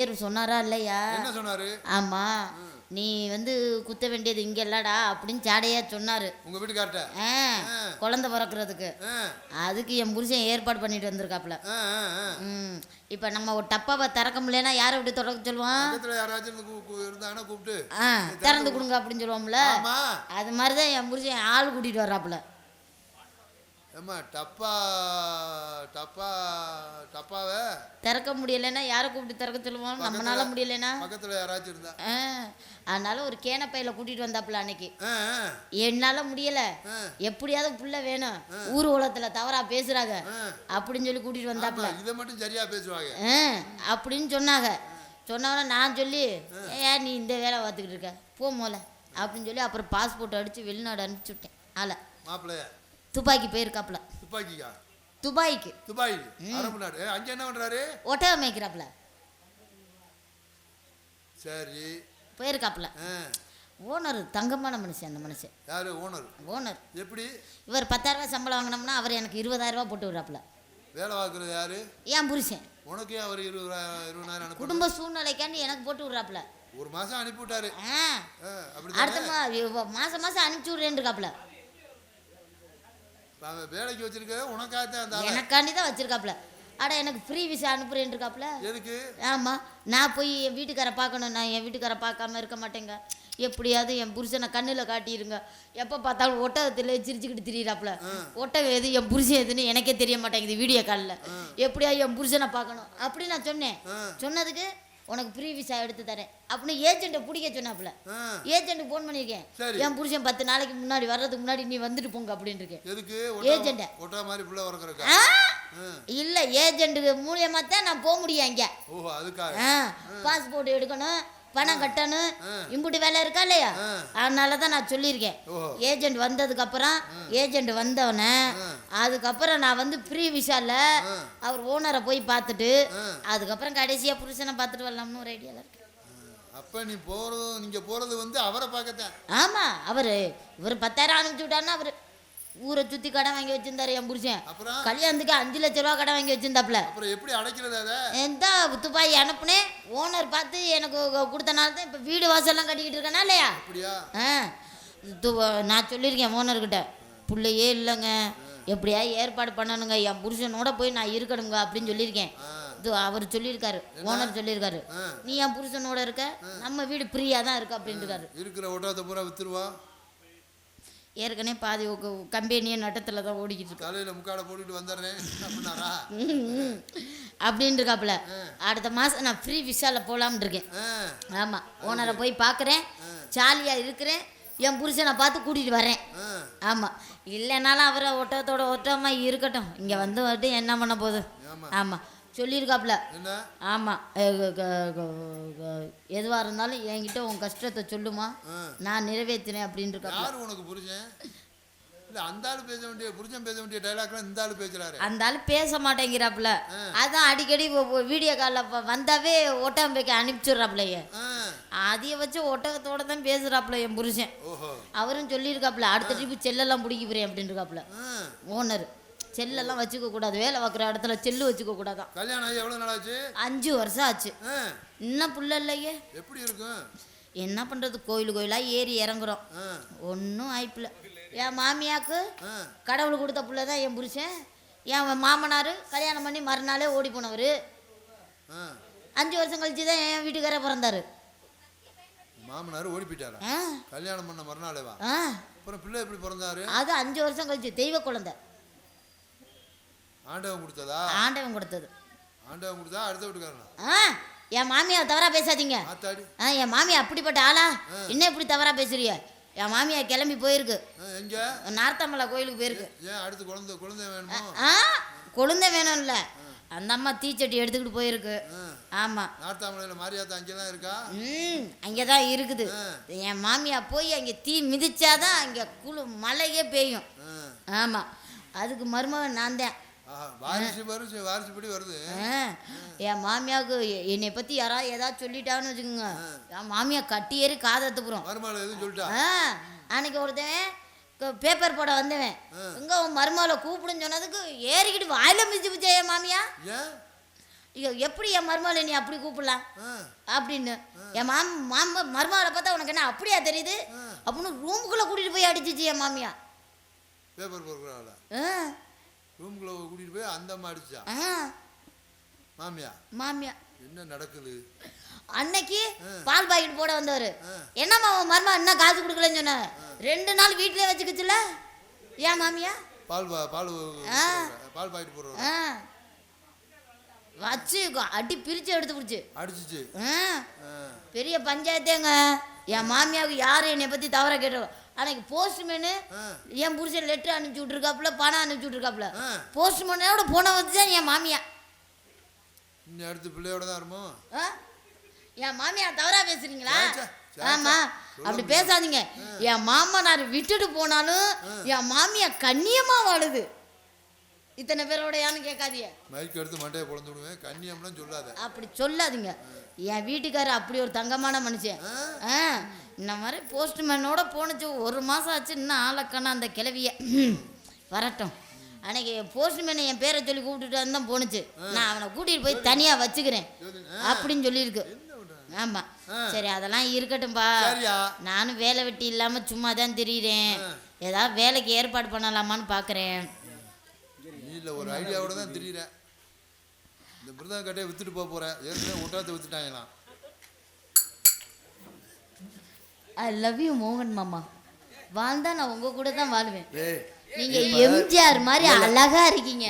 அமைச்சர் சொன்னாரா இல்லையா? என்ன சொன்னாரு? ஆமா, நீ வந்து குத்த வேண்டியது இங்க இல்லடா அப்படின்னு சாடையா சொன்னாரு உங்க வீட்டுக்கார்ட்ட. குழந்தை பிறக்கிறதுக்கு. அதுக்கு என் புருஷன் ஏற்பாடு பண்ணிட்டு வந்திருக்காப்ல. இப்ப நம்ம ஒரு டப்பாவை திறக்க முடியலன்னா யாரை விட்டு திறக்க சொல்லுவான்? யாராச்சும் இருந்தாங்கன்னா கூப்பிட்டு திறந்து கொடுங்க அப்படின்னு சொல்லுவோம்ல. அது மாதிரிதான் என் புருஷன் ஆள் கூட்டிட்டு வர்றாப்புல. டப்பாவை திறக்க முடியலன்னா யாரை கூப்பிட்டு திறக்க சொல்லுவோம்? நம்மளால முடியலன்னா பக்கத்துல யாராச்சும் இருந்தா. அதனால ஒரு கேனப்பையில கூட்டிட்டு வந்தாப்புல அன்னைக்கு. என்னால முடியல, எப்படியாவது புள்ள வேணும், ஊர் உலகத்துல தவறா பேசுறாங்க அப்படின்னு சொல்லி கூட்டிட்டு வந்தாப்புல. இதை மட்டும் சரியா பேசுவாங்க அப்படின்னு சொன்னாங்க. சொன்னவன நான் சொல்லி, ஏன் நீ இந்த வேலை பார்த்துக்கிட்டு இருக்க, போ போல அப்படின்னு சொல்லி அப்புறம் பாஸ்போர்ட் அடிச்சு வெளிநாடு அனுப்பிச்சு விட்டேன். ஆளை மாப்பிள்ளைய துபாய்க்கு போயிருக்காப்புல. துப்பாக்கிக்கா? துபாய்க்கு. துபாய் அரபு நாடு. அங்க என்ன பண்றாரு? ஒட்டகம் மேய்க்கிறாப்புல. சரி, போயிருக்காப்புல. ஓனர் தங்கமான மனுஷன். அந்த மனுஷன் யாரு? ஓனர். ஓனர் எப்படி? இவர் 10,000 ரூபாய் சம்பளம் வாங்கினோம்னா அவர் எனக்கு 20,000 ரூபாய் போட்டு விடுறாப்புல. வேலை பார்க்குறது யாரு? ஏன் புருஷன். உனக்கே அவர் 20,000 குடும்ப சூழ்நிலைக்காண்டி எனக்கு போட்டு விடுறாப்புல. ஒரு மாசம் அனுப்பி விட்டாரு. அடுத்த மாசம் மாசம் அனுப்பிச்சு விடுறேன் இருக்காப்புல. வேலைக்கு வச்சிருக்க உனக்காக எனக்காண்டி தான் வச்சிருக்காப்புல. அட எனக்கு ஃப்ரீ விசா அனுப்புறேன் இருக்காப்புல. எதுக்கு? ஆமா, நான் போய் என் வீட்டுக்காரை பார்க்கணும். நான் என் வீட்டுக்காரை பார்க்காம இருக்க மாட்டேங்க. எப்படியாவது என் புருஷனை கண்ணில் காட்டிடுங்க. எப்போ பார்த்தாலும் ஒட்டகத்தில் சிரிச்சுக்கிட்டு திரியிறாப்புல. ஒட்டகம் எது என் புருஷன் எதுன்னு எனக்கே தெரிய மாட்டேங்குது வீடியோ காலில். எப்படியாவது என் புருஷனை பார்க்கணும் அப்படி நான் சொன்னேன். சொன்னதுக்கு உனக்கு ஃப்ரீ விசா எடுத்து தரேன் அப்படின்னு ஏஜென்ட்டை பிடிக்க சொன்னாப்புல. ஏஜென்ட்டுக்கு ஃபோன் பண்ணியிருக்கேன். என் புருஷன் 10 நாளைக்கு முன்னாடி வர்றதுக்கு முன்னாடி நீ வந்துட்டு போங்க அப்படின்னு இருக்கேன். ஏஜென்ட்டை இல்லை, ஏஜென்ட்டுக்கு மூலியமாக தான் நான் போக முடியும் அங்கே. பாஸ்போர்ட் எடுக்கணும், பணம் கட்டணும், இம்புட்டு வேலை இருக்கா இல்லையா? அதனால தான் நான் சொல்லியிருக்கேன். ஏஜென்ட் வந்ததுக்கப்புறம், ஏஜென்ட் வந்தவனே அதுக்கப்புறம் நான் வந்து ஃப்ரீ விசால அவர் ஓனரை போய் பார்த்துட்டு அதுக்கப்புறம் கடைசியாக புருஷனை பார்த்துட்டு வரலாம்னு ஒரு ஐடியாவில் இருக்கு. அப்போ நீங்க போறது வந்து அவரை பார்க்கத்தான். ஆமாம், இவர் 10,000 அனுப்பிச்சு விட்டாருன்னா அவர் ஊரை சுற்றி கடை வாங்கி வச்சிருந்தாரு என் புருஷன். கல்யாணத்துக்கு 5 லட்ச ரூபா கடை வாங்கி வச்சிருந்தாப்புல. அப்புறம் எப்படி அடைக்கிறது? எந்த துபாய் அனுப்புனேன். ஓனர் பார்த்து எனக்கு கொடுத்தனால தான் இப்போ வீடு வாசல்லாம் கட்டிக்கிட்டு இருக்கேனா இல்லையா? நான் சொல்லியிருக்கேன் ஓனர்கிட்ட, பிள்ளையே இல்லைங்க, எப்படியா ஏற்பாடு பண்ணணுங்க, என் புருஷனோட போய் நான் இருக்கணுங்க அப்படின்னு சொல்லியிருக்கேன். அவர் சொல்லியிருக்காரு, ஓனர் சொல்லியிருக்காரு, நீ என் புருஷனோட இருக்க, நம்ம வீடு ஃப்ரீயாக தான் இருக்கு அப்படின்ட்டு இருக்கிற ஒட்டகத்தை பூரா வித்துருவா. ஏற்கனவே பாதி கம்பெனியே நட்டத்தில் தான் ஓடிக்கிட்டு இருக்கு. தலையில முக்காட போட்டுட்டு வந்துடுறேன் அப்படின்னு இருக்காப்புல. அடுத்த மாதம் நான் ஃப்ரீ விசால போகலாம்னு இருக்கேன். ஆமாம், ஓனரை போய் பார்க்குறேன், ஜாலியாக இருக்கிறேன், என் புருஷனை பார்த்து கூட்டிகிட்டு வரேன். ஆமாம், இல்லைனாலும் அவரை ஒட்டமாக இருக்கட்டும், இங்கே வந்து என்ன பண்ண போகுது. ஆமாம் சொல்லியிருக்காப்புல. ஆமாம், எதுவாக இருந்தாலும் என்கிட்ட உன் கஷ்டத்தை சொல்லுமா, நான் நிறைவேற்றினேன் அப்படின்னு இருக்காப்புல. உனக்கு புருஷன் அந்த ஆளு பேச வேண்டிய புருஷன் பேச வேண்டிய டைலாக்லாம் இந்த ஆளு பேசுறாரு. அந்த ஆளு பேச மாட்டேங்கிறாப்புல. அதான் அடிக்கடி வீடியோ காலில் வந்தாவே ஒட்டகம் பேக்க அனுப்பிச்சுடுறாப்புலையே. அதைய வச்சு ஒட்டகத்தோட தான் பேசுறாப்புல என் புருஷன். அவரும் சொல்லியிருக்காப்புல, அடுத்த ட்ரிப்பு செல்லெல்லாம் பிடிக்க போறேன் அப்படின்னு இருக்காப்புல ஓனர். செல்லெல்லாம் வச்சுக்க கூடாது, வேலை பார்க்குற இடத்துல செல்லு வச்சுக்க கூடாதான். கல்யாணம் ஆகி எவ்வளவு நாள் ஆச்சு? 5 வருஷம் ஆச்சு. இன்னும் புள்ள இல்லையே. எப்படி இருக்கும்? என்ன பண்றது, கோயிலா ஏறி இறங்குறோம், ஒன்றும் ஆயிப்பில்ல. என் மாமியாக்கு கடவுள் கொடுத்த புள்ள தான் என் புருஷன். என் மாமனார் கல்யாணம் பண்ணி மறுநாளே ஓடி போனவர். 5 வருஷம் கழிச்சு தான் என் வீட்டுக்காரே பிறந்தாரு. மாமனார் ஓடி போயிட்டாரா? கல்யாணம் பண்ண மறுநாளேவா? அப்புறம் பிள்ளை எப்படி பிறந்தாரு? அது 5 வருஷம் கழிச்சு, தெய்வ குழந்தை. ஆண்டவன் கொடுத்ததா? ஆண்டவன் கொடுத்தது. ஆண்டவன் கொடுத்தா அடுத்த வீட்டுக்காரனா? என் மாமியா தவறா பேசாதீங்க. என் மாமியா அப்படிப்பட்ட ஆளா? என்ன இப்படி தவறா பேசுறிய? என் மாமியா கிளம்பி போயிருக்கு. எங்க? நார்த்தமலை கோயிலுக்கு போயிருக்கு. ஏன் அடுத்து குழந்தை வேணுமா? குழந்தை வேணும் இல்ல, அந்த அம்மா தீச்சட்டி எடுத்துக்கிட்டு போயிருக்கு. ஆமா, நார்த்தாமலையில மாரியாத்தா அங்கதான் இருக்கா? அங்கதான் இருக்குது. என் மாமியா போய் அங்க தீ மிதிச்சாதான் அங்க மழையே பெய்யும். ஆமா, அதுக்கு மருமகன் நான் தான். வாரிசுபடி வருது. என் மாமியாவுக்கு என்னை பத்தி யாராவது ஏதாவது சொல்லிட்டான்னு வச்சுக்கோங்க, என் மாமியா கட்டி ஏறி காதத்து போறோம். அன்னைக்கு ஒருத்தன் பேப்பர் போட வந்தவன், எங்க உன் மருமகளை கூப்பிடுன்னு சொன்னதுக்கு ஏறிக்கிட்டு வாயில மிதிச்சு பிச்சா என் மாமியா. எப்படி என் மருமகளை நீ அப்படி கூப்பிடலாம் ஆ, அப்படின்னு என் மருமகளை பார்த்தா உனக்கு என்ன அப்படியா தெரியுது அப்படின்னு ரூமுக்குள்ளே கூட்டிகிட்டு போய் அடிச்சிச்சு என் மாமியா. பேப்பர் பொறுக்கிறாள் ஆ ரூமுக்குள்ள கூட்டிட்டு போய் அந்த அம்மா அடிச்சா. ஆ மாமியா மாமியா என்ன நடக்குது? அன்னைக்கு பால் பாக்கெட் போட வந்தவர், என்னம்மா உன் மருமா என்ன காசு கொடுக்கலன்னு சொன்ன, 2 நாள் வீட்டிலே வச்சுக்கிச்சுல ஏன் மாமியா பால் பால் பாக்கெட் போடுறோம் ஆ வச்சு அடி பிரிச்சு எடுத்து பிடிச்சி அடிச்சிச்சு. பெரிய பஞ்சாயத்தேங்க. என் மாமியாவுக்கு யாரும் என்னை பற்றி தவறாக கேட்டோம். அன்னைக்கு போஸ்ட்மேனு என் புருஷன் லெட்டர் அனுப்பிச்சி விட்ருக்காப்புல, பணம் அனுப்பிச்சி விட்ருக்காப்புல. போஸ்ட்மேனோட போன வச்சு தான் என் மாமியா. இன்னும் அடுத்து பிள்ளையோட தான் இருமோ? என் மாமியா தவறா பேசுறீங்களா? ஆமா, அப்படி பேசாதீங்க. என் மாமனார் விட்டுட்டு போனாலும் என் மாமியா கண்ணியமா வாழுது. இத்தனை பேரோடையான்னு கேட்காதீங்க. மைக் எடுத்து மண்டையை பொழந்து விடுவேன். கண்ணியம்லாம் சொல்லாத. அப்படி சொல்லாதீங்க. என் வீட்டுக்காரர் அப்படி ஒரு தங்கமான மனுஷன். இந்த மாதிரி போஸ்ட்மேனோட போணுச்சு 1 மாதம் ஆச்சு. இன்னும் ஆளக்கான அந்த கிளவிய வரட்டும். அன்னைக்கு போஸ்ட்மேனை என் பேரை சொல்லி கூப்பிட்டுட்டு தான் போணுச்சு. நான் அவனை கூட்டிகிட்டு போய் தனியாக வச்சுக்கிறேன் அப்படின்னு சொல்லியிருக்கு. ஆமாம், சரி அதெல்லாம் இருக்கட்டும்பா. நானும் வேலை வெட்டி இல்லாமல் சும்மா தான் திரியிறேன். ஏதாவது வேலைக்கு ஏற்பாடு பண்ணலாமான்னு பார்க்குறேன். நீ இல்லை ஒரு ஐடியாவோட தான் திரியிறேன். இந்த மிருதங்க கட்டையை வித்துட்டு போகிறேன். ஏற்கனவே ஒட்டாத்து வித்துட்டாங்களாம். ஐ லவ் யூ மோகன் மாமா. வாழ்ந்தா நான் உங்க கூட தான் வாழ்வேன். நீங்க எம்ஜிஆர் மாதிரி அழகா இருக்கீங்க.